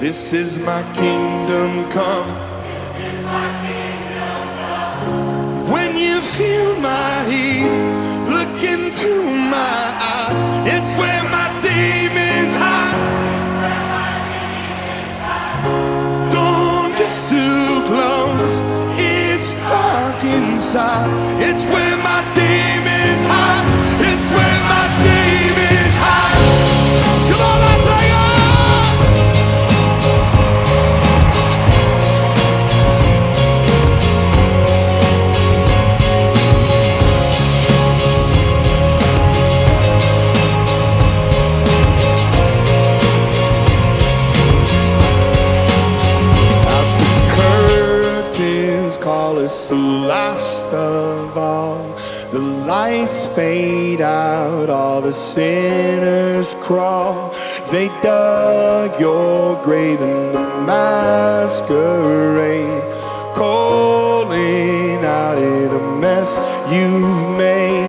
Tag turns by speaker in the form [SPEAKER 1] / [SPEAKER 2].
[SPEAKER 1] This is my kingdom come. When you feel my heat, look into my eyes. It's where my demons hide. Don't get too close, it's dark inside. It's where my demons hide. It's where my demons hide. Come on, Las Vegas! Call us the last of all. The lights fade out, all the sinners crawl. They dug your grave in the masquerade, calling out in the mess you've made.